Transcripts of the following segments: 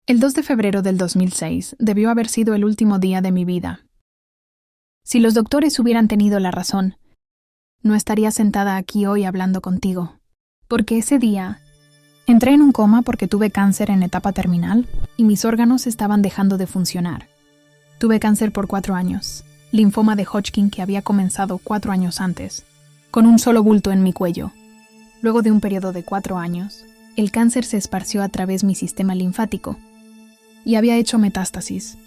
El 2 de febrero del 2006 debió haber sido el último día de mi vida. Si los doctores hubieran tenido la razón, no estaría sentada aquí hoy hablando contigo, porque ese día entré en un coma porque tuve cáncer en etapa terminal y mis órganos estaban dejando de funcionar. Tuve cáncer por 4 años, linfoma de Hodgkin que había comenzado 4 años antes, con un solo bulto en mi cuello. Luego de un periodo de 4 años, el cáncer se esparció a través de mi sistema linfático y había hecho metástasis.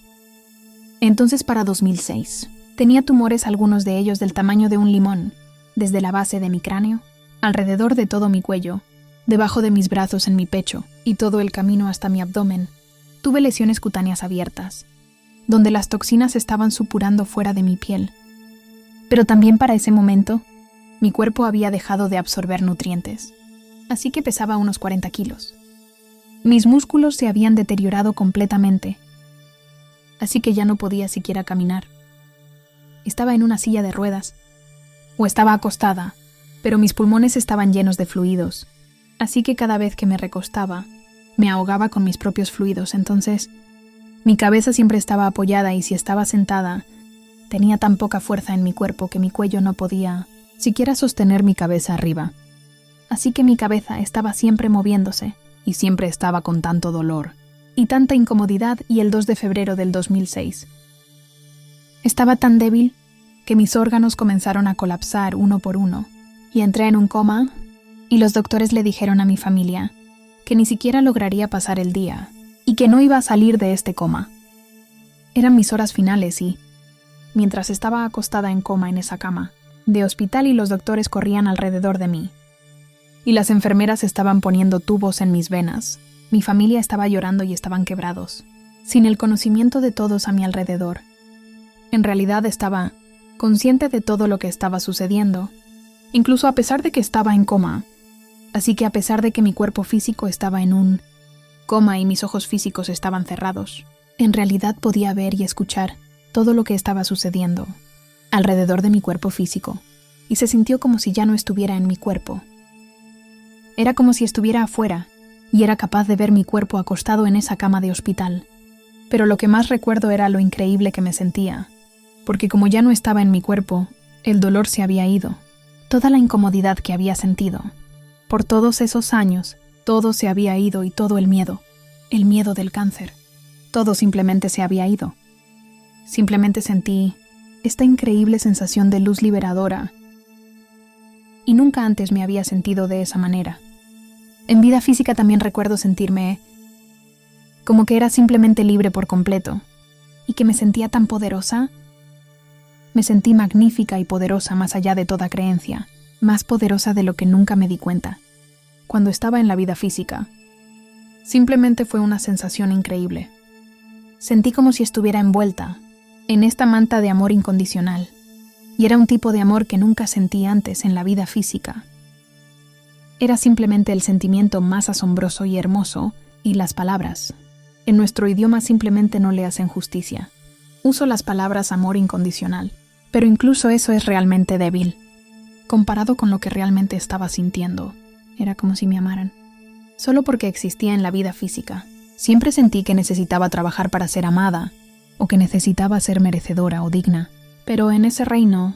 Entonces, para 2006, tenía tumores, algunos de ellos del tamaño de un limón, desde la base de mi cráneo, alrededor de todo mi cuello, debajo de mis brazos en mi pecho y todo el camino hasta mi abdomen. Tuve lesiones cutáneas abiertas, donde las toxinas estaban supurando fuera de mi piel. Pero también para ese momento, mi cuerpo había dejado de absorber nutrientes, así que pesaba unos 40 kilos. Mis músculos se habían deteriorado completamente, así que ya no podía siquiera caminar. Estaba en una silla de ruedas, o estaba acostada, pero mis pulmones estaban llenos de fluidos, así que cada vez que me recostaba, me ahogaba con mis propios fluidos. Entonces, mi cabeza siempre estaba apoyada y si estaba sentada, tenía tan poca fuerza en mi cuerpo que mi cuello no podía siquiera sostener mi cabeza arriba. Así que mi cabeza estaba siempre moviéndose y siempre estaba con tanto dolor y tanta incomodidad. Y el 2 de febrero del 2006, estaba tan débil que mis órganos comenzaron a colapsar uno por uno y entré en un coma y los doctores le dijeron a mi familia que ni siquiera lograría pasar el día y que no iba a salir de este coma. Eran mis horas finales y, mientras estaba acostada en coma en esa cama de hospital y los doctores corrían alrededor de mí y las enfermeras estaban poniendo tubos en mis venas, mi familia estaba llorando y estaban quebrados, sin el conocimiento de todos a mi alrededor. En realidad estaba consciente de todo lo que estaba sucediendo, incluso a pesar de que estaba en coma. Así que a pesar de que mi cuerpo físico estaba en un coma y mis ojos físicos estaban cerrados, en realidad podía ver y escuchar todo lo que estaba sucediendo alrededor de mi cuerpo físico, y se sintió como si ya no estuviera en mi cuerpo. Era como si estuviera afuera, y era capaz de ver mi cuerpo acostado en esa cama de hospital. Pero lo que más recuerdo era lo increíble que me sentía, porque como ya no estaba en mi cuerpo, el dolor se había ido, toda la incomodidad que había sentido. Por todos esos años, todo se había ido y todo el miedo del cáncer, todo simplemente se había ido. Simplemente sentí esta increíble sensación de luz liberadora, y nunca antes me había sentido de esa manera. En vida física también recuerdo sentirme como que era simplemente libre por completo, y que me sentía tan poderosa. Me sentí magnífica y poderosa más allá de toda creencia, más poderosa de lo que nunca me di cuenta. Cuando estaba en la vida física, simplemente fue una sensación increíble. Sentí como si estuviera envuelta en esta manta de amor incondicional, y era un tipo de amor que nunca sentí antes en la vida física. Era simplemente el sentimiento más asombroso y hermoso, y las palabras, en nuestro idioma simplemente no le hacen justicia. Uso las palabras amor incondicional, pero incluso eso es realmente débil. Comparado con lo que realmente estaba sintiendo, era como si me amaran. Solo porque existía en la vida física, siempre sentí que necesitaba trabajar para ser amada, o que necesitaba ser merecedora o digna. Pero en ese reino,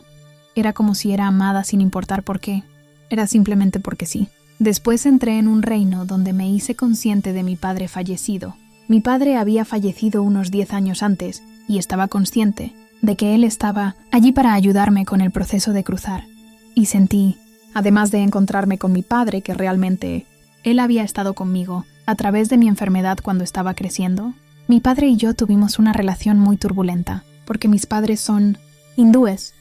era como si era amada sin importar por qué. Era simplemente porque sí. Después entré en un reino donde me hice consciente de mi padre fallecido. Mi padre había fallecido unos 10 años antes, y estaba consciente de que él estaba allí para ayudarme con el proceso de cruzar. Y sentí, además de encontrarme con mi padre, que realmente él había estado conmigo a través de mi enfermedad cuando estaba creciendo. Mi padre y yo tuvimos una relación muy turbulenta, porque mis padres son hindúes,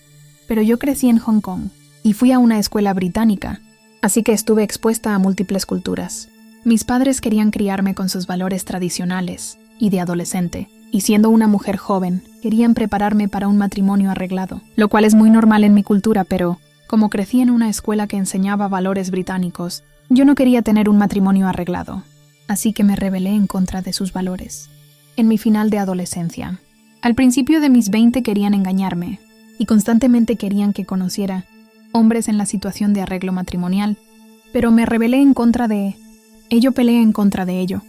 pero yo crecí en Hong Kong y fui a una escuela británica, así que estuve expuesta a múltiples culturas. Mis padres querían criarme con sus valores tradicionales y de adolescente, y siendo una mujer joven, querían prepararme para un matrimonio arreglado, lo cual es muy normal en mi cultura, pero como crecí en una escuela que enseñaba valores británicos, yo no quería tener un matrimonio arreglado, así que me rebelé en contra de sus valores. En mi final de adolescencia, al principio de mis 20 querían engañarme, y constantemente querían que conociera hombres en la situación de arreglo matrimonial, pero me rebelé en contra de ello, peleé en contra de ello.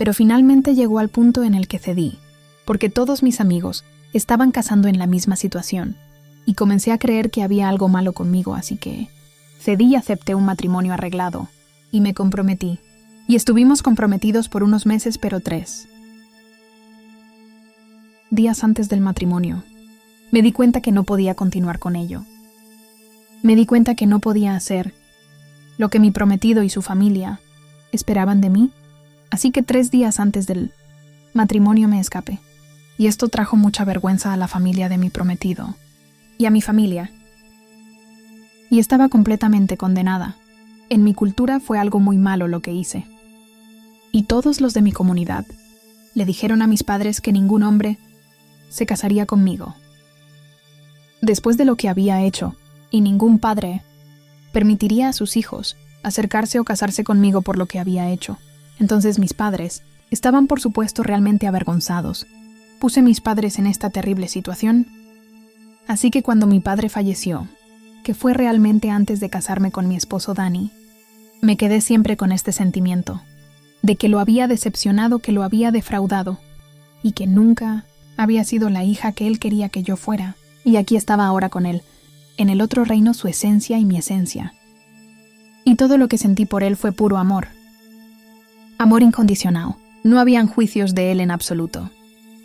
Pero finalmente llegó al punto en el que cedí, porque todos mis amigos estaban casando en la misma situación, y comencé a creer que había algo malo conmigo, así que cedí y acepté un matrimonio arreglado, y me comprometí. Y estuvimos comprometidos por unos meses, pero 3 días antes del matrimonio, me di cuenta que no podía continuar con ello. Me di cuenta que no podía hacer lo que mi prometido y su familia esperaban de mí, así que 3 días antes del matrimonio me escapé. Y esto trajo mucha vergüenza a la familia de mi prometido y a mi familia. Y estaba completamente condenada. En mi cultura fue algo muy malo lo que hice. Y todos los de mi comunidad le dijeron a mis padres que ningún hombre se casaría conmigo después de lo que había hecho, y ningún padre permitiría a sus hijos acercarse o casarse conmigo por lo que había hecho. Entonces mis padres estaban, por supuesto, realmente avergonzados. Puse a mis padres en esta terrible situación. Así que cuando mi padre falleció, que fue realmente antes de casarme con mi esposo Dani, me quedé siempre con este sentimiento de que lo había decepcionado, que lo había defraudado, y que nunca había sido la hija que él quería que yo fuera. Y aquí estaba ahora con él, en el otro reino, su esencia y mi esencia. Y todo lo que sentí por él fue puro amor. Amor incondicional. No habían juicios de él en absoluto,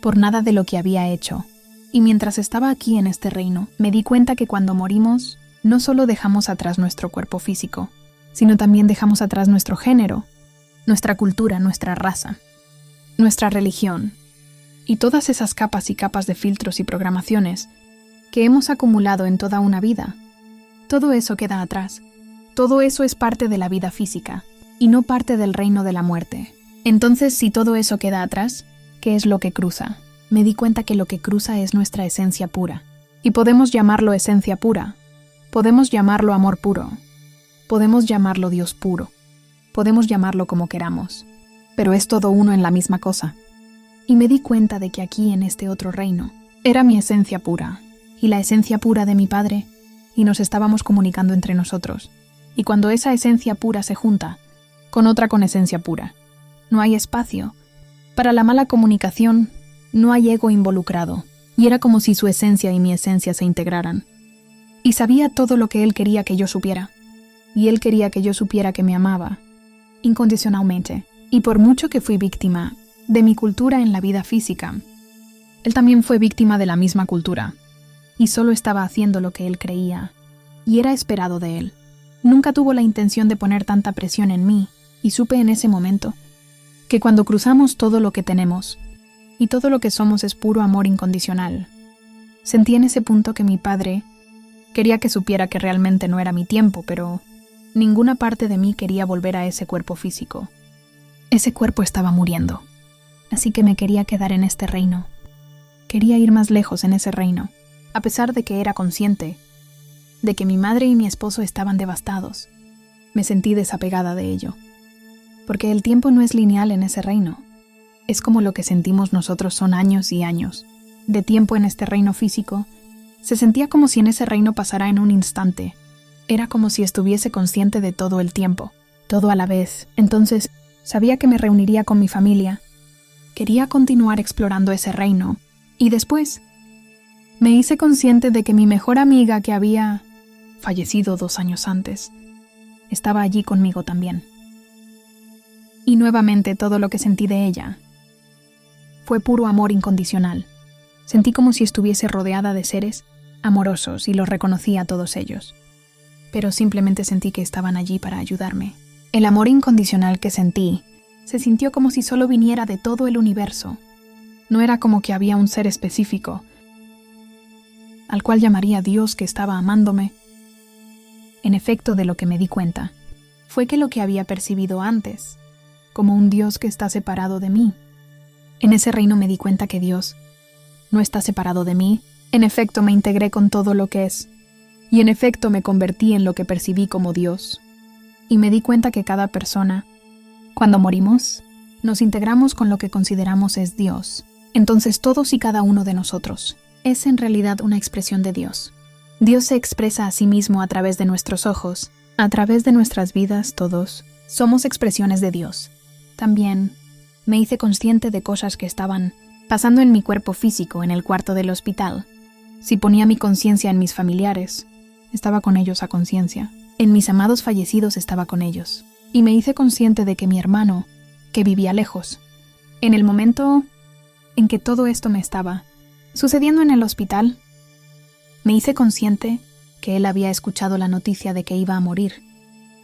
por nada de lo que había hecho. Y mientras estaba aquí en este reino, me di cuenta que cuando morimos, no solo dejamos atrás nuestro cuerpo físico, sino también dejamos atrás nuestro género, nuestra cultura, nuestra raza, nuestra religión, y todas esas capas y capas de filtros y programaciones que hemos acumulado en toda una vida. Todo eso queda atrás. Todo eso es parte de la vida física, y no parte del reino de la muerte. Entonces, si todo eso queda atrás, ¿qué es lo que cruza? Me di cuenta que lo que cruza es nuestra esencia pura. Y podemos llamarlo esencia pura. Podemos llamarlo amor puro. Podemos llamarlo Dios puro. Podemos llamarlo como queramos. Pero es todo uno en la misma cosa. Y me di cuenta de que aquí en este otro reino era mi esencia pura y la esencia pura de mi padre, y nos estábamos comunicando entre nosotros. Y cuando esa esencia pura se junta con otra con esencia pura, no hay espacio para la mala comunicación, no hay ego involucrado, y era como si su esencia y mi esencia se integraran. Y sabía todo lo que él quería que yo supiera, y él quería que yo supiera que me amaba incondicionalmente. Y por mucho que fui víctima de mi cultura en la vida física, él también fue víctima de la misma cultura, y solo estaba haciendo lo que él creía, y era esperado de él. Nunca tuvo la intención de poner tanta presión en mí, y supe en ese momento que cuando cruzamos todo lo que tenemos, y todo lo que somos es puro amor incondicional. Sentí en ese punto que mi padre quería que supiera que realmente no era mi tiempo, pero ninguna parte de mí quería volver a ese cuerpo físico. Ese cuerpo estaba muriendo, así que me quería quedar en este reino. Quería ir más lejos en ese reino, a pesar de que era consciente de que mi madre y mi esposo estaban devastados. Me sentí desapegada de ello, porque el tiempo no es lineal en ese reino. Es como lo que sentimos nosotros son años y años de tiempo en este reino físico. Se sentía como si en ese reino pasara en un instante. Era como si estuviese consciente de todo el tiempo, todo a la vez. Entonces, sabía que me reuniría con mi familia. Quería continuar explorando ese reino. Y después, me hice consciente de que mi mejor amiga, que había fallecido 2 años antes, estaba allí conmigo también. Y nuevamente todo lo que sentí de ella fue puro amor incondicional. Sentí como si estuviese rodeada de seres amorosos y los reconocí a todos ellos. Pero simplemente sentí que estaban allí para ayudarme. El amor incondicional que sentí se sintió como si solo viniera de todo el universo. No era como que había un ser específico al cual llamaría Dios que estaba amándome. En efecto, de lo que me di cuenta fue que lo que había percibido antes, como un Dios que está separado de mí. En ese reino me di cuenta que Dios no está separado de mí. En efecto, me integré con todo lo que es. Y en efecto, me convertí en lo que percibí como Dios. Y me di cuenta que cada persona, cuando morimos, nos integramos con lo que consideramos es Dios. Entonces todos y cada uno de nosotros es en realidad una expresión de Dios. Dios se expresa a sí mismo a través de nuestros ojos, a través de nuestras vidas. Todos somos expresiones de Dios. También me hice consciente de cosas que estaban pasando en mi cuerpo físico en el cuarto del hospital. Si ponía mi conciencia en mis familiares, estaba con ellos a conciencia. En mis amados fallecidos estaba con ellos. Y me hice consciente de que mi hermano, que vivía lejos, en el momento en que todo esto me estaba sucediendo en el hospital, me hice consciente que él había escuchado la noticia de que iba a morir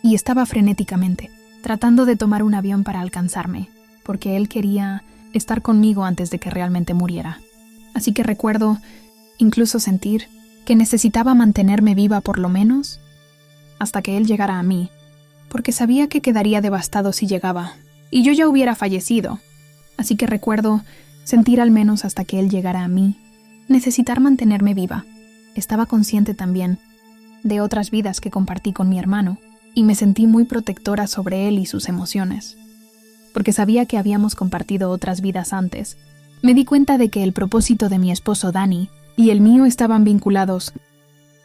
y estaba frenéticamente tratando de tomar un avión para alcanzarme, porque él quería estar conmigo antes de que realmente muriera. Así que recuerdo incluso sentir que necesitaba mantenerme viva por lo menos hasta que él llegara a mí, porque sabía que quedaría devastado si llegaba, y yo ya hubiera fallecido. Así que recuerdo sentir al menos hasta que él llegara a mí, necesitar mantenerme viva. Estaba consciente también de otras vidas que compartí con mi hermano, y me sentí muy protectora sobre él y sus emociones, porque sabía que habíamos compartido otras vidas antes. Me di cuenta de que el propósito de mi esposo Danny y el mío estaban vinculados.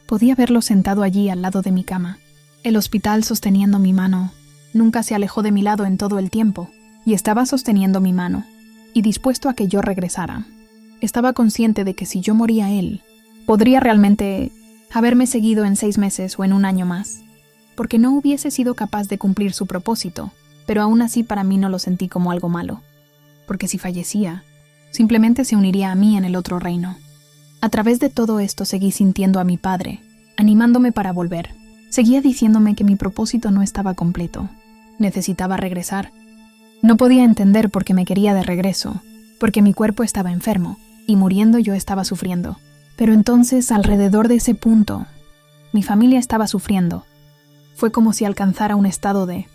Podía verlo sentado allí al lado de mi cama, el hospital sosteniendo mi mano. Nunca se alejó de mi lado en todo el tiempo, y estaba sosteniendo mi mano, y dispuesto a que yo regresara. Estaba consciente de que si yo moría él, podría realmente haberme seguido en 6 meses o en un año más, porque no hubiese sido capaz de cumplir su propósito, pero aún así para mí no lo sentí como algo malo, porque si fallecía, simplemente se uniría a mí en el otro reino. A través de todo esto seguí sintiendo a mi padre, animándome para volver. Seguía diciéndome que mi propósito no estaba completo. Necesitaba regresar. No podía entender por qué me quería de regreso, porque mi cuerpo estaba enfermo, y muriendo yo estaba sufriendo. Pero entonces, alrededor de ese punto, mi familia estaba sufriendo. Fue como si alcanzara un estado de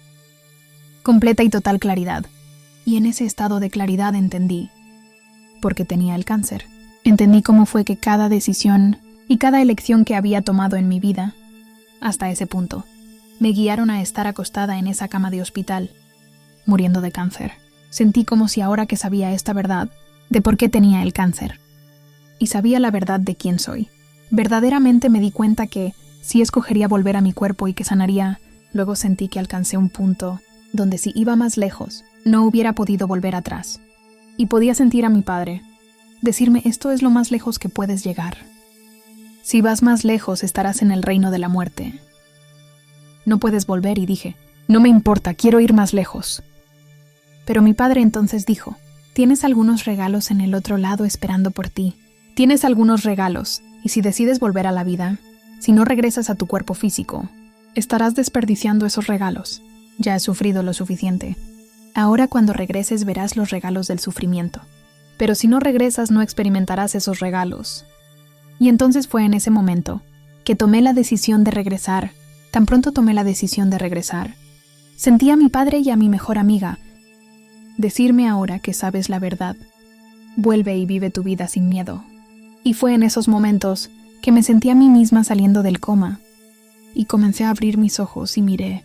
completa y total claridad. Y en ese estado de claridad entendí por qué tenía el cáncer. Entendí cómo fue que cada decisión y cada elección que había tomado en mi vida, hasta ese punto, me guiaron a estar acostada en esa cama de hospital, muriendo de cáncer. Sentí como si ahora que sabía esta verdad, de por qué tenía el cáncer, y sabía la verdad de quién soy, verdaderamente me di cuenta que sí escogería volver a mi cuerpo y que sanaría. Luego sentí que alcancé un punto donde si iba más lejos, no hubiera podido volver atrás. Y podía sentir a mi padre decirme: esto es lo más lejos que puedes llegar. Si vas más lejos, estarás en el reino de la muerte. No puedes volver, y dije: no me importa, quiero ir más lejos. Pero mi padre entonces dijo: tienes algunos regalos en el otro lado esperando por ti. Tienes algunos regalos, y si decides volver a la vida, si no regresas a tu cuerpo físico, estarás desperdiciando esos regalos. Ya has sufrido lo suficiente. Ahora cuando regreses verás los regalos del sufrimiento. Pero si no regresas no experimentarás esos regalos. Y entonces fue en ese momento que tomé la decisión de regresar. Tan pronto tomé la decisión de regresar, sentí a mi padre y a mi mejor amiga decirme: ahora que sabes la verdad, vuelve y vive tu vida sin miedo. Y fue en esos momentos que me sentí a mí misma saliendo del coma, y comencé a abrir mis ojos y miré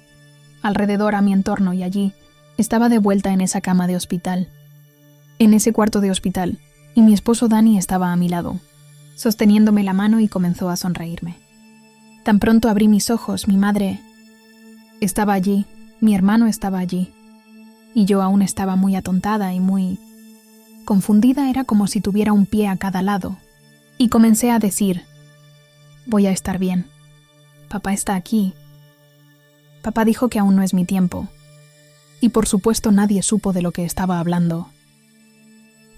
alrededor a mi entorno, y allí estaba de vuelta en esa cama de hospital, en ese cuarto de hospital, y mi esposo Danny estaba a mi lado, sosteniéndome la mano, y comenzó a sonreírme. Tan pronto abrí mis ojos, mi madre estaba allí, mi hermano estaba allí, y yo aún estaba muy atontada y muy confundida. Era como si tuviera un pie a cada lado, y comencé a decir: voy a estar bien. Papá está aquí. Papá dijo que aún no es mi tiempo. Y por supuesto nadie supo de lo que estaba hablando.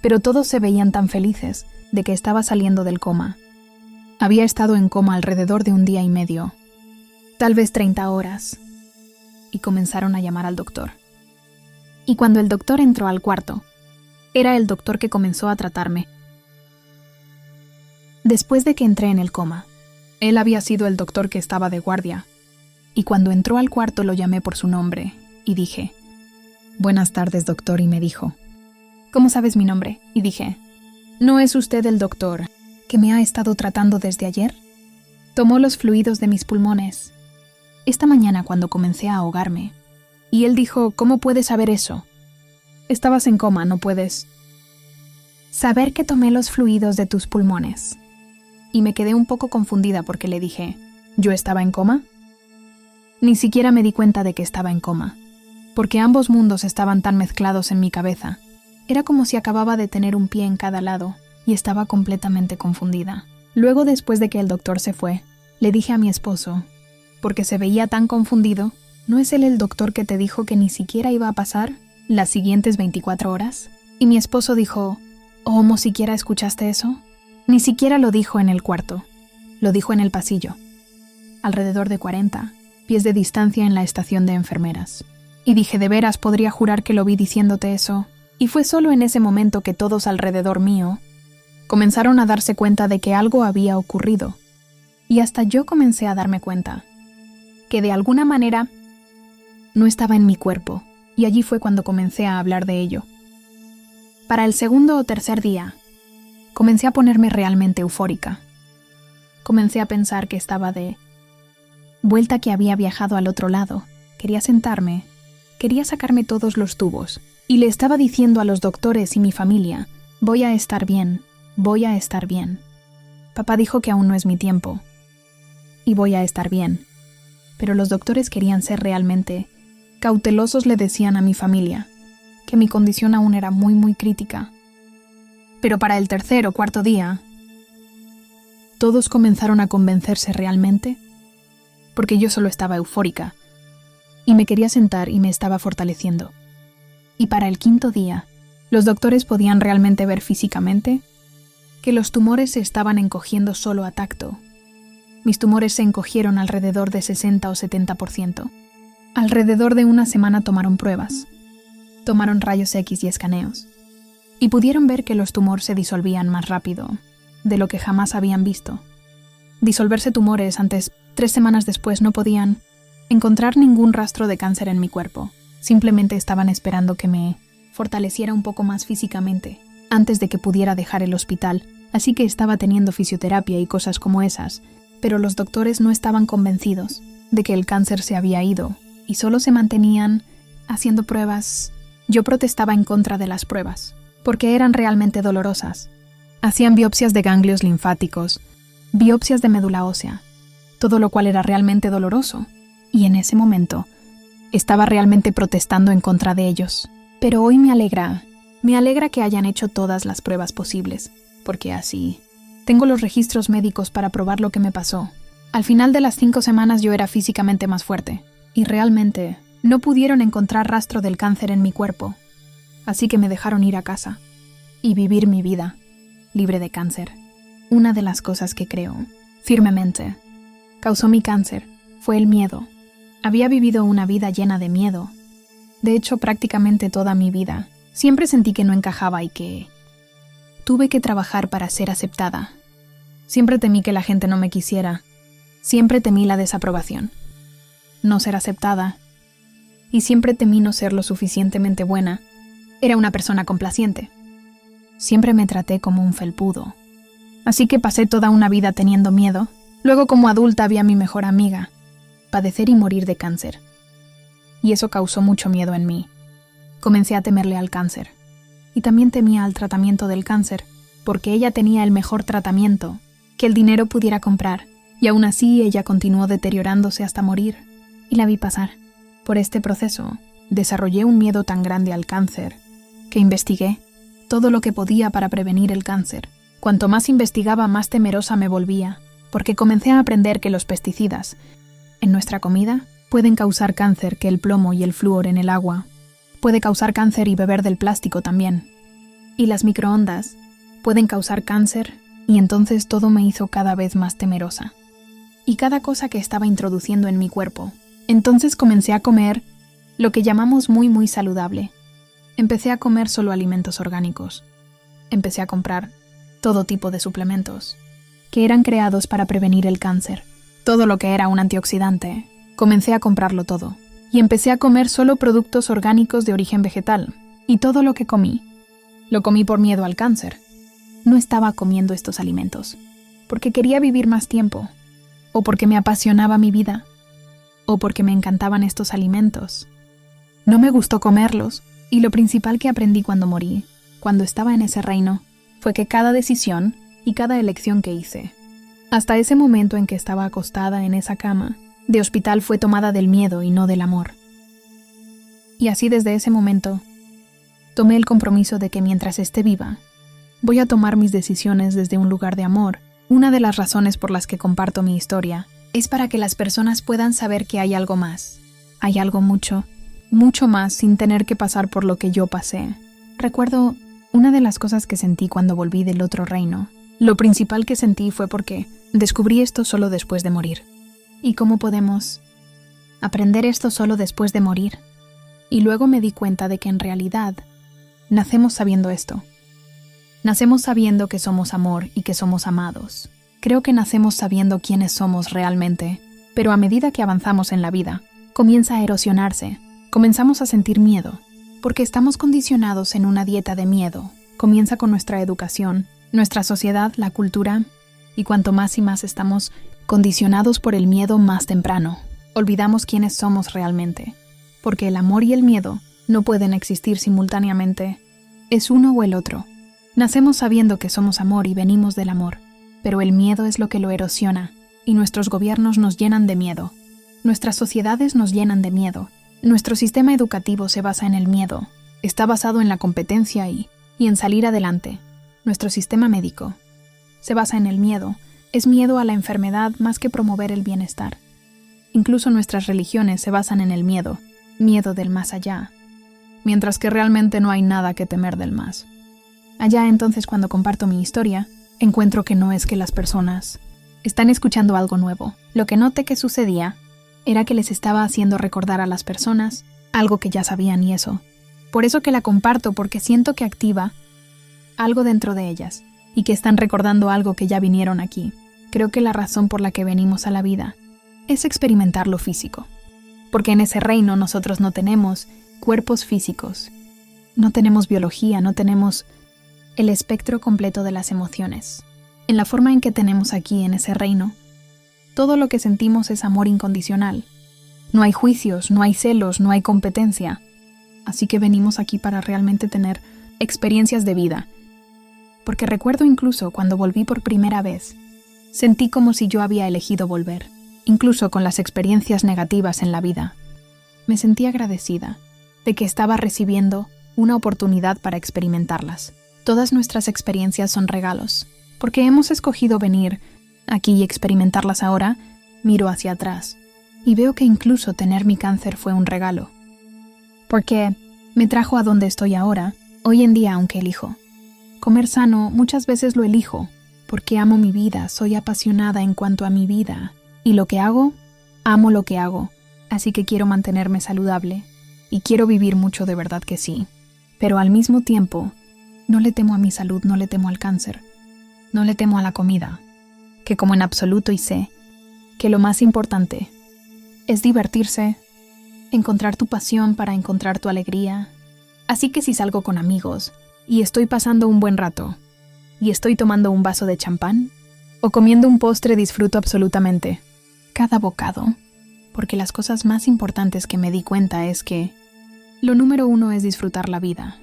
Pero todos se veían tan felices de que estaba saliendo del coma. Había estado en coma alrededor de 1 día y medio, tal vez 30 horas, y comenzaron a llamar al doctor. Y cuando el doctor entró al cuarto, era el doctor que comenzó a tratarme. Después de que entré en el coma, él había sido el doctor que estaba de guardia, y cuando entró al cuarto lo llamé por su nombre, y dije: buenas tardes, doctor, y me dijo: ¿cómo sabes mi nombre? Y dije: ¿no es usted el doctor que me ha estado tratando desde ayer? Tomó los fluidos de mis pulmones esta mañana cuando comencé a ahogarme, y él dijo: ¿cómo puedes saber eso? Estabas en coma, no puedes saber que tomé los fluidos de tus pulmones. Y me quedé un poco confundida porque le dije: ¿yo estaba en coma? Ni siquiera me di cuenta de que estaba en coma, porque ambos mundos estaban tan mezclados en mi cabeza Era como si acababa de tener un pie en cada lado y estaba completamente confundida. Luego, después de que el doctor se fue, le dije a mi esposo, porque se veía tan confundido, ¿no es él el doctor que te dijo que ni siquiera iba a pasar las siguientes 24 horas? Y mi esposo dijo, ¿cómo siquiera escuchaste eso? Ni siquiera lo dijo en el cuarto, lo dijo en el pasillo, alrededor de 40 pies de distancia en la estación de enfermeras. Y dije, ¿de veras podría jurar que lo vi diciéndote eso? Y fue solo en ese momento que todos alrededor mío comenzaron a darse cuenta de que algo había ocurrido. Y hasta yo comencé a darme cuenta que de alguna manera no estaba en mi cuerpo, y allí fue cuando comencé a hablar de ello. Para el segundo o tercer día, comencé a ponerme realmente eufórica. Comencé a pensar que estaba de vuelta, que había viajado al otro lado. Quería sentarme, quería sacarme todos los tubos, y le estaba diciendo a los doctores y mi familia, voy a estar bien, voy a estar bien. Papá dijo que aún no es mi tiempo, y voy a estar bien. Pero los doctores querían ser realmente cautelosos, le decían a mi familia que mi condición aún era muy, muy crítica. Pero para el tercer o cuarto día, todos comenzaron a convencerse realmente, porque yo solo estaba eufórica, y me quería sentar y me estaba fortaleciendo. Y para el quinto día, los doctores podían realmente ver físicamente que los tumores se estaban encogiendo solo a tacto. Mis tumores se encogieron alrededor de 60 o 70%. Alrededor de una semana tomaron pruebas, tomaron rayos X y escaneos, y pudieron ver que los tumores se disolvían más rápido de lo que jamás habían visto. Disolverse tumores antes, 3 semanas después, no podían encontrar ningún rastro de cáncer en mi cuerpo. Simplemente estaban esperando que me fortaleciera un poco más físicamente antes de que pudiera dejar el hospital, así que estaba teniendo fisioterapia y cosas como esas, pero los doctores no estaban convencidos de que el cáncer se había ido y solo se mantenían haciendo pruebas. Yo protestaba en contra de las pruebas, porque eran realmente dolorosas. Hacían biopsias de ganglios linfáticos, biopsias de médula ósea, todo lo cual era realmente doloroso, y en ese momento estaba realmente protestando en contra de ellos. Pero hoy me alegra que hayan hecho todas las pruebas posibles, porque así tengo los registros médicos para probar lo que me pasó. Al final de las 5 semanas yo era físicamente más fuerte, y realmente no pudieron encontrar rastro del cáncer en mi cuerpo, así que me dejaron ir a casa y vivir mi vida libre de cáncer. Una de las cosas que creo firmemente causó mi cáncer fue el miedo. Había vivido una vida llena de miedo. De hecho, prácticamente toda mi vida siempre sentí que no encajaba y que tuve que trabajar para ser aceptada. Siempre temí que la gente no me quisiera. Siempre temí la desaprobación, no ser aceptada, y siempre temí no ser lo suficientemente buena. Era una persona complaciente. Siempre me traté como un felpudo. Así que pasé toda una vida teniendo miedo. Luego, como adulta, vi a mi mejor amiga padecer y morir de cáncer. Y eso causó mucho miedo en mí. Comencé a temerle al cáncer. Y también temía al tratamiento del cáncer, porque ella tenía el mejor tratamiento que el dinero pudiera comprar. Y aún así ella continuó deteriorándose hasta morir. Y la vi pasar. Por este proceso, desarrollé un miedo tan grande al cáncer que investigué todo lo que podía para prevenir el cáncer. Cuanto más investigaba, más temerosa me volvía, porque comencé a aprender que los pesticidas en nuestra comida pueden causar cáncer, que el plomo y el flúor en el agua puede causar cáncer, y beber del plástico también. Y las microondas pueden causar cáncer, y entonces todo me hizo cada vez más temerosa. Y cada cosa que estaba introduciendo en mi cuerpo. Entonces comencé a comer lo que llamamos muy, muy saludable. Empecé a comer solo alimentos orgánicos. Empecé a comprar todo tipo de suplementos que eran creados para prevenir el cáncer. Todo lo que era un antioxidante, comencé a comprarlo todo. Y empecé a comer solo productos orgánicos de origen vegetal. Y todo lo que comí, lo comí por miedo al cáncer. No estaba comiendo estos alimentos porque quería vivir más tiempo, o porque me apasionaba mi vida, o porque me encantaban estos alimentos. No me gustó comerlos, y lo principal que aprendí cuando morí, cuando estaba en ese reino, fue que cada decisión y cada elección que hice, hasta ese momento en que estaba acostada en esa cama de hospital, fue tomada del miedo y no del amor. Y así desde ese momento, Tomé el compromiso de que mientras esté viva, voy a tomar mis decisiones desde un lugar de amor. Una de las razones por las que comparto mi historia es para que las personas puedan saber que hay algo más. Hay algo mucho, mucho más sin tener que pasar por lo que yo pasé. Recuerdo una de las cosas que sentí cuando volví del otro reino. Lo principal que sentí fue porque descubrí esto solo después de morir. ¿Y cómo podemos aprender esto solo después de morir? Y luego me di cuenta de que en realidad nacemos sabiendo esto. Nacemos sabiendo que somos amor y que somos amados. Creo que nacemos sabiendo quiénes somos realmente, pero a medida que avanzamos en la vida, comienza a erosionarse. Comenzamos a sentir miedo, porque estamos condicionados en una dieta de miedo. Comienza con nuestra educación, nuestra sociedad, la cultura, y cuanto más y más estamos condicionados por el miedo más temprano, olvidamos quiénes somos realmente, porque el amor y el miedo no pueden existir simultáneamente. Es uno o el otro. Nacemos sabiendo que somos amor y venimos del amor, pero el miedo es lo que lo erosiona, y nuestros gobiernos nos llenan de miedo. Nuestras sociedades nos llenan de miedo. Nuestro sistema educativo se basa en el miedo. Está basado en la competencia y en salir adelante. Nuestro sistema médico se basa en el miedo. Es miedo a la enfermedad más que promover el bienestar. Incluso nuestras religiones se basan en el miedo, miedo del más allá, mientras que realmente no hay nada que temer del más. Allá entonces, cuando comparto mi historia, encuentro que no es que las personas están escuchando algo nuevo. Lo que noté que sucedía era que les estaba haciendo recordar a las personas algo que ya sabían, y eso. Por eso que la comparto, porque siento que activa algo dentro de ellas y que están recordando algo que ya vinieron aquí. Creo que la razón por la que venimos a la vida es experimentar lo físico, porque en ese reino nosotros no tenemos cuerpos físicos, no tenemos biología, no tenemos el espectro completo de las emociones. En la forma en que tenemos aquí en ese reino, todo lo que sentimos es amor incondicional. No hay juicios, no hay celos, no hay competencia. Así que venimos aquí para realmente tener experiencias de vida. Porque recuerdo incluso cuando volví por primera vez, sentí como si yo había elegido volver, incluso con las experiencias negativas en la vida. Me sentí agradecida de que estaba recibiendo una oportunidad para experimentarlas. Todas nuestras experiencias son regalos, porque hemos escogido venir aquí y experimentarlas ahora. Miro hacia atrás y veo que incluso tener mi cáncer fue un regalo, porque me trajo a donde estoy ahora, hoy en día, aunque elijo comer sano, muchas veces lo elijo, porque amo mi vida, soy apasionada en cuanto a mi vida, y lo que hago, amo lo que hago, así que quiero mantenerme saludable, y quiero vivir mucho, de verdad que sí, pero al mismo tiempo, no le temo a mi salud, no le temo al cáncer, no le temo a la comida, que como en absoluto y sé que lo más importante es divertirse, encontrar tu pasión para encontrar tu alegría. Así que si salgo con amigos y estoy pasando un buen rato y estoy tomando un vaso de champán o comiendo un postre, disfruto absolutamente cada bocado, porque las cosas más importantes que me di cuenta es que lo número uno es disfrutar la vida,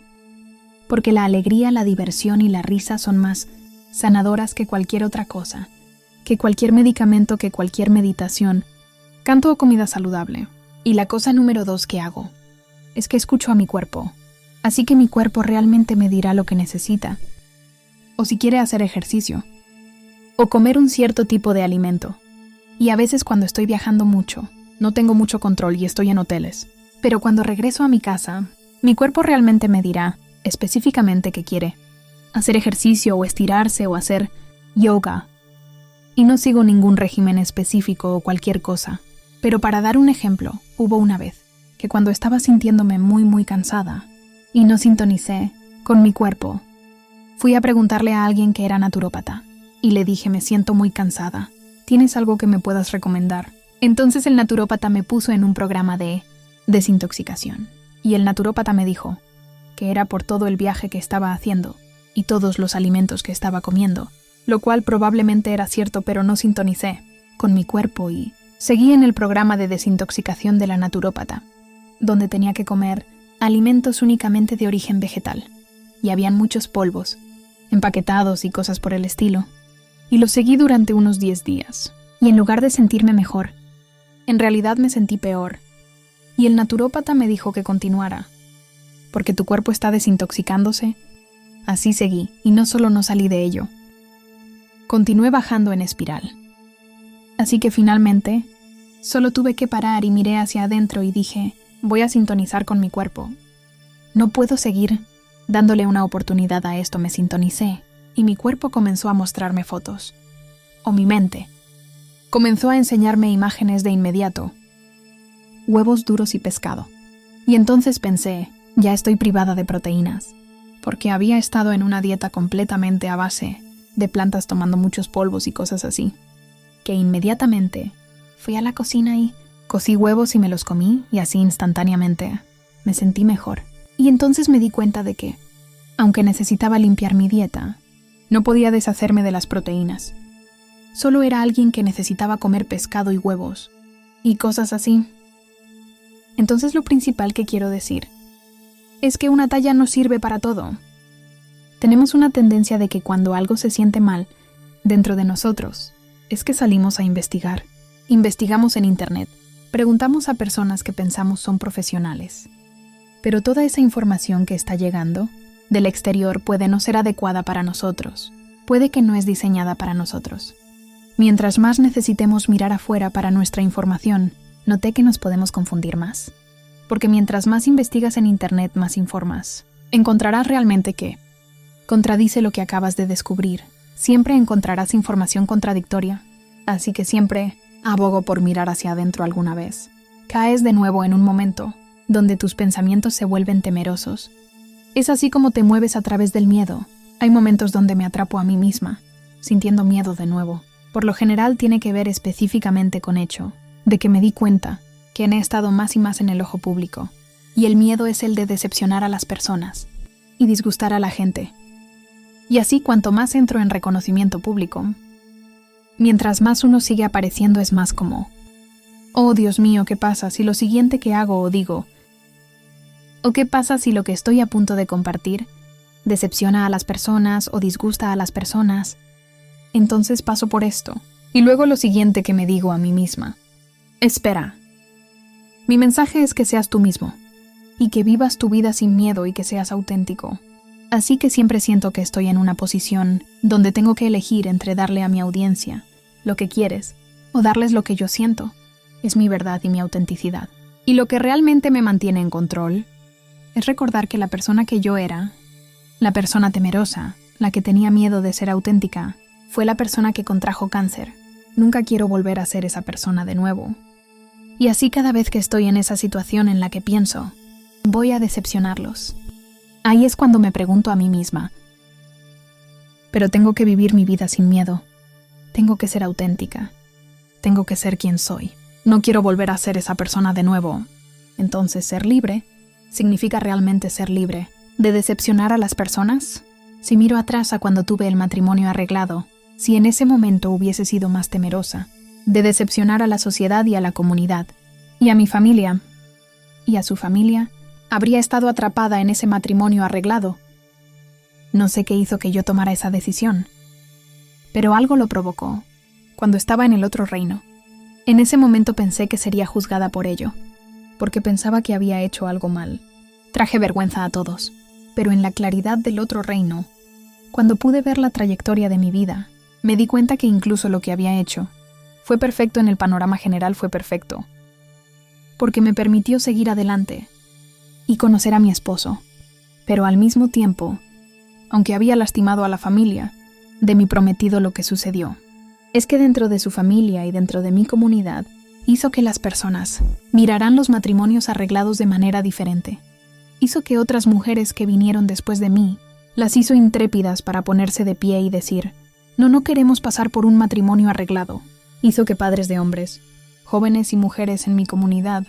porque la alegría, la diversión y la risa son más sanadoras que cualquier otra cosa, que cualquier medicamento, que cualquier meditación, canto o comida saludable. Y la cosa número 2 que hago es que escucho a mi cuerpo. Así que mi cuerpo realmente me dirá lo que necesita, o si quiere hacer ejercicio, o comer un cierto tipo de alimento. Y a veces cuando estoy viajando mucho, no tengo mucho control y estoy en hoteles. Pero cuando regreso a mi casa, mi cuerpo realmente me dirá específicamente que quiere hacer ejercicio o estirarse o hacer yoga. Y no sigo ningún régimen específico o cualquier cosa. Pero para dar un ejemplo, hubo una vez que cuando estaba sintiéndome muy cansada y no sintonicé con mi cuerpo, fui a preguntarle a alguien que era naturópata y le dije: me siento muy cansada, ¿tienes algo que me puedas recomendar? Entonces el naturópata me puso en un programa de desintoxicación y el naturópata me dijo que era por todo el viaje que estaba haciendo y todos los alimentos que estaba comiendo, lo cual probablemente era cierto, pero no sintonicé con mi cuerpo y seguí en el programa de desintoxicación de la naturópata, donde tenía que comer alimentos únicamente de origen vegetal, y habían muchos polvos, empaquetados y cosas por el estilo, y lo seguí durante unos 10 días, y en lugar de sentirme mejor, en realidad me sentí peor, y el naturópata me dijo que continuara, porque tu cuerpo está desintoxicándose. Así seguí, y no solo no salí de ello. Continué bajando en espiral. Así que finalmente, solo tuve que parar y miré hacia adentro y dije, voy a sintonizar con mi cuerpo. No puedo seguir dándole una oportunidad a esto. Me sintonicé, y mi cuerpo comenzó a mostrarme fotos. O mi mente comenzó a enseñarme imágenes de inmediato. Huevos duros y pescado. Y entonces pensé, ya estoy privada de proteínas, porque había estado en una dieta completamente a base de plantas tomando muchos polvos y cosas así, que inmediatamente fui a la cocina y cocí huevos y me los comí, y así instantáneamente me sentí mejor. Y entonces me di cuenta de que, aunque necesitaba limpiar mi dieta, no podía deshacerme de las proteínas. Solo era alguien que necesitaba comer pescado y huevos, y cosas así. Entonces lo principal que quiero decir es que una talla no sirve para todo. Tenemos una tendencia de que cuando algo se siente mal dentro de nosotros, es que salimos a investigar. Investigamos en internet, preguntamos a personas que pensamos son profesionales. Pero toda esa información que está llegando del exterior puede no ser adecuada para nosotros, puede que no es diseñada para nosotros. Mientras más necesitemos mirar afuera para nuestra información, noté que nos podemos confundir más. Porque mientras más investigas en internet, más informas. Encontrarás realmente que contradice lo que acabas de descubrir. Siempre encontrarás información contradictoria. Así que siempre abogo por mirar hacia adentro alguna vez. Caes de nuevo en un momento donde tus pensamientos se vuelven temerosos. Es así como te mueves a través del miedo. Hay momentos donde me atrapo a mí misma, sintiendo miedo de nuevo. Por lo general tiene que ver específicamente con hecho de que me di cuenta que he estado más y más en el ojo público, y el miedo es el de decepcionar a las personas y disgustar a la gente. Y así cuanto más entro en reconocimiento público, mientras más uno sigue apareciendo es más como, oh Dios mío, ¿qué pasa si lo siguiente que hago o digo? ¿O qué pasa si lo que estoy a punto de compartir decepciona a las personas o disgusta a las personas? Entonces paso por esto, y luego lo siguiente que me digo a mí misma. Espera. Mi mensaje es que seas tú mismo, y que vivas tu vida sin miedo y que seas auténtico. Así que siempre siento que estoy en una posición donde tengo que elegir entre darle a mi audiencia lo que quieres o darles lo que yo siento. Es mi verdad y mi autenticidad. Y lo que realmente me mantiene en control es recordar que la persona que yo era, la persona temerosa, la que tenía miedo de ser auténtica, fue la persona que contrajo cáncer. Nunca quiero volver a ser esa persona de nuevo. Y así cada vez que estoy en esa situación en la que pienso, voy a decepcionarlos. Ahí es cuando me pregunto a mí misma, pero tengo que vivir mi vida sin miedo. Tengo que ser auténtica. Tengo que ser quien soy. No quiero volver a ser esa persona de nuevo. Entonces, ser libre significa realmente ser libre. ¿De decepcionar a las personas? Si miro atrás a cuando tuve el matrimonio arreglado, si en ese momento hubiese sido más temerosa, de decepcionar a la sociedad y a la comunidad, y a mi familia, y a su familia, habría estado atrapada en ese matrimonio arreglado. No sé qué hizo que yo tomara esa decisión, pero algo lo provocó, cuando estaba en el otro reino. En ese momento pensé que sería juzgada por ello, porque pensaba que había hecho algo mal. Traje vergüenza a todos, pero en la claridad del otro reino, cuando pude ver la trayectoria de mi vida, me di cuenta que incluso lo que había hecho fue perfecto. En el panorama general fue perfecto, porque me permitió seguir adelante y conocer a mi esposo, pero al mismo tiempo, aunque había lastimado a la familia de mi prometido, lo que sucedió es que dentro de su familia y dentro de mi comunidad hizo que las personas miraran los matrimonios arreglados de manera diferente. Hizo que otras mujeres que vinieron después de mí las hizo intrépidas para ponerse de pie y decir, no queremos pasar por un matrimonio arreglado. Hizo que padres de hombres, jóvenes y mujeres en mi comunidad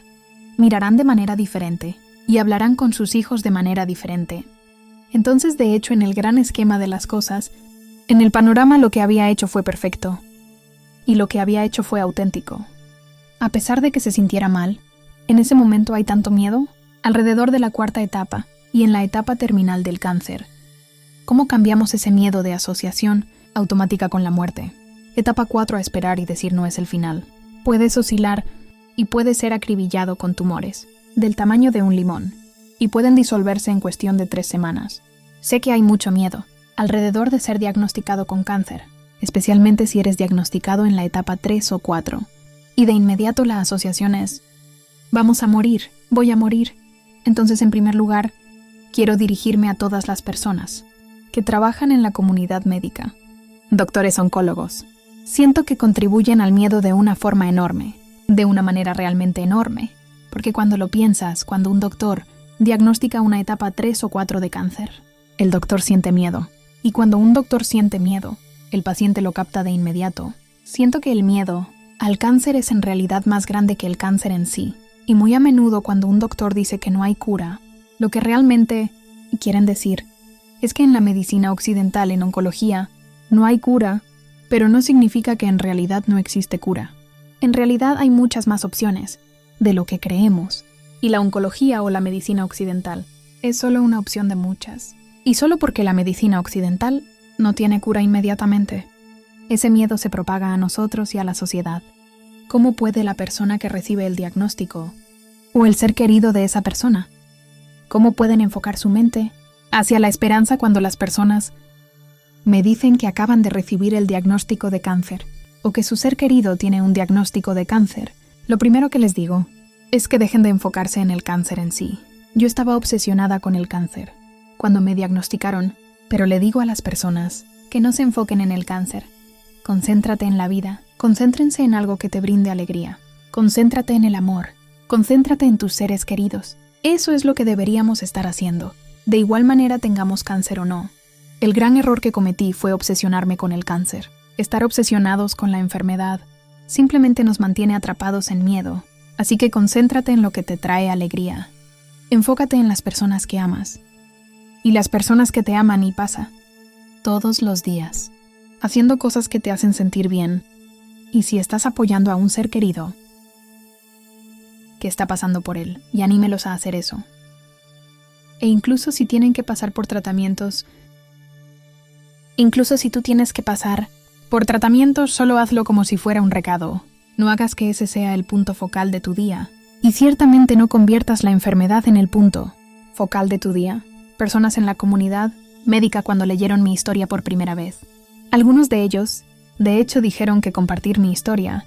mirarán de manera diferente y hablarán con sus hijos de manera diferente. Entonces, de hecho, en el gran esquema de las cosas, en el panorama, lo que había hecho fue perfecto. Y lo que había hecho fue auténtico. A pesar de que se sintiera mal, en ese momento hay tanto miedo, alrededor de la cuarta etapa y en la etapa terminal del cáncer. ¿Cómo cambiamos ese miedo de asociación automática con la muerte? Etapa 4, a esperar y decir no es el final. Puedes oscilar y puedes ser acribillado con tumores, del tamaño de un limón. y pueden disolverse en cuestión de 3 semanas. Sé que hay mucho miedo alrededor de ser diagnosticado con cáncer, especialmente si eres diagnosticado en la etapa 3 o 4. Y de inmediato la asociación es: vamos a morir, voy a morir. Entonces, en primer lugar, quiero dirigirme a todas las personas que trabajan en la comunidad médica, doctores oncólogos. Siento que contribuyen al miedo de una forma enorme, de una manera realmente enorme, porque cuando lo piensas, cuando un doctor diagnostica una etapa 3 o 4 de cáncer, el doctor siente miedo. Y cuando un doctor siente miedo, el paciente lo capta de inmediato. Siento que el miedo al cáncer es en realidad más grande que el cáncer en sí. Y muy a menudo cuando un doctor dice que no hay cura, lo que realmente quieren decir es que en la medicina occidental, en oncología, no hay cura, pero no significa que en realidad no existe cura. En realidad hay muchas más opciones de lo que creemos, y la oncología o la medicina occidental es solo una opción de muchas. Y solo porque la medicina occidental no tiene cura inmediatamente, ese miedo se propaga a nosotros y a la sociedad. ¿Cómo puede la persona que recibe el diagnóstico, o el ser querido de esa persona, cómo pueden enfocar su mente hacia la esperanza cuando las personas me dicen que acaban de recibir el diagnóstico de cáncer, o que su ser querido tiene un diagnóstico de cáncer? Lo primero que les digo es que dejen de enfocarse en el cáncer en sí. Yo estaba obsesionada con el cáncer cuando me diagnosticaron, pero le digo a las personas que no se enfoquen en el cáncer. Concéntrate en la vida, concéntrense en algo que te brinde alegría, concéntrate en el amor, concéntrate en tus seres queridos. Eso es lo que deberíamos estar haciendo, de igual manera tengamos cáncer o no. El gran error que cometí fue obsesionarme con el cáncer. Estar obsesionados con la enfermedad simplemente nos mantiene atrapados en miedo, así que concéntrate en lo que te trae alegría. Enfócate en las personas que amas, y las personas que te aman, y pasa todos los días haciendo cosas que te hacen sentir bien. Y si estás apoyando a un ser querido que está pasando por él, y anímelos a hacer eso. E incluso si tienen que pasar por tratamientos, incluso si tú tienes que pasar por tratamientos, solo hazlo como si fuera un recado. No hagas que ese sea el punto focal de tu día. Y ciertamente no conviertas la enfermedad en el punto focal de tu día. Personas en la comunidad médica, cuando leyeron mi historia por primera vez, algunos de ellos, de hecho, dijeron que compartir mi historia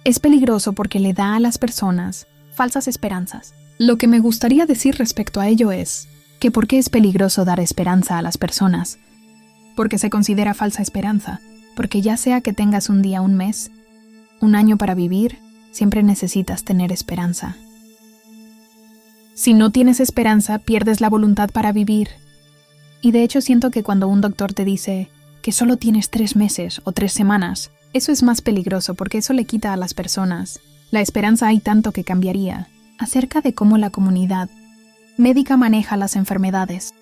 es peligroso porque le da a las personas falsas esperanzas. Lo que me gustaría decir respecto a ello es que ¿por qué es peligroso dar esperanza a las personas? Porque se considera falsa esperanza. Porque ya sea que tengas un día, un mes, un año para vivir, siempre necesitas tener esperanza. Si no tienes esperanza, pierdes la voluntad para vivir. Y de hecho siento que cuando un doctor te dice que solo tienes 3 meses o 3 semanas, eso es más peligroso porque eso le quita a las personas la esperanza. Hay tanto que cambiaría acerca de cómo la comunidad médica maneja las enfermedades.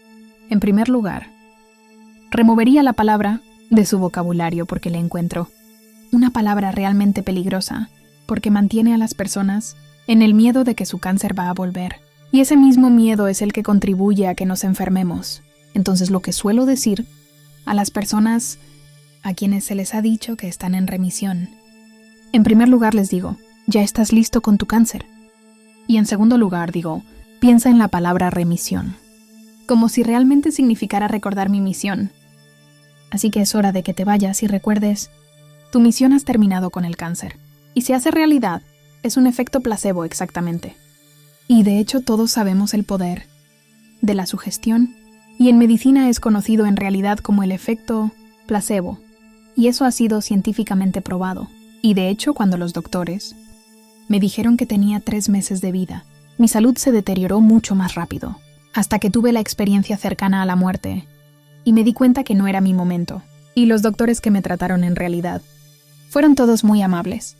En primer lugar, removería la palabra de su vocabulario porque le encuentro una palabra realmente peligrosa, porque mantiene a las personas en el miedo de que su cáncer va a volver. Y ese mismo miedo es el que contribuye a que nos enfermemos. Entonces, lo que suelo decir a las personas a quienes se les ha dicho que están en remisión, en primer lugar les digo, ya estás listo con tu cáncer. Y en segundo lugar digo, piensa en la palabra remisión, como si realmente significara recordar mi misión. Así que es hora de que te vayas y recuerdes, tu misión has terminado con el cáncer. Y se hace realidad, es un efecto placebo exactamente. Y de hecho todos sabemos el poder de la sugestión, y en medicina es conocido en realidad como el efecto placebo, y eso ha sido científicamente probado. Y de hecho cuando los doctores me dijeron que tenía 3 meses de vida, mi salud se deterioró mucho más rápido, hasta que tuve la experiencia cercana a la muerte, y me di cuenta que no era mi momento. Y los doctores que me trataron en realidad fueron todos muy amables,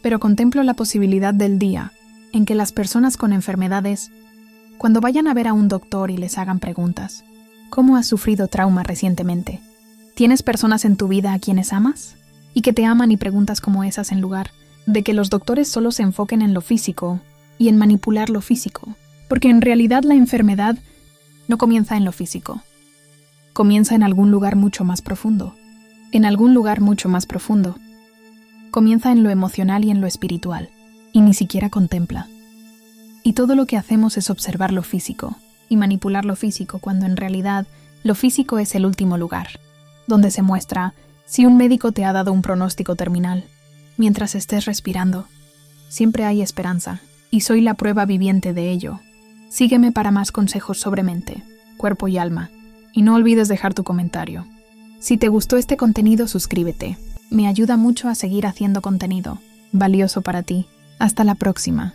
pero contemplo la posibilidad del día en que las personas con enfermedades, cuando vayan a ver a un doctor y les hagan preguntas, ¿cómo has sufrido trauma recientemente? ¿Tienes personas en tu vida a quienes amas? Y que te aman, y preguntas como esas, en lugar de que los doctores solo se enfoquen en lo físico y en manipular lo físico. Porque en realidad la enfermedad no comienza en lo físico. Comienza en algún lugar mucho más profundo. En algún lugar mucho más profundo. Comienza en lo emocional y en lo espiritual. Y ni siquiera contempla. Y todo lo que hacemos es observar lo físico. y manipular lo físico cuando en realidad lo físico es el último lugar, donde se muestra si un médico te ha dado un pronóstico terminal. Mientras estés respirando, siempre hay esperanza, y soy la prueba viviente de ello. Sígueme para más consejos sobre mente, cuerpo y alma, y no olvides dejar tu comentario. Si te gustó este contenido, suscríbete. Me ayuda mucho a seguir haciendo contenido valioso para ti. Hasta la próxima.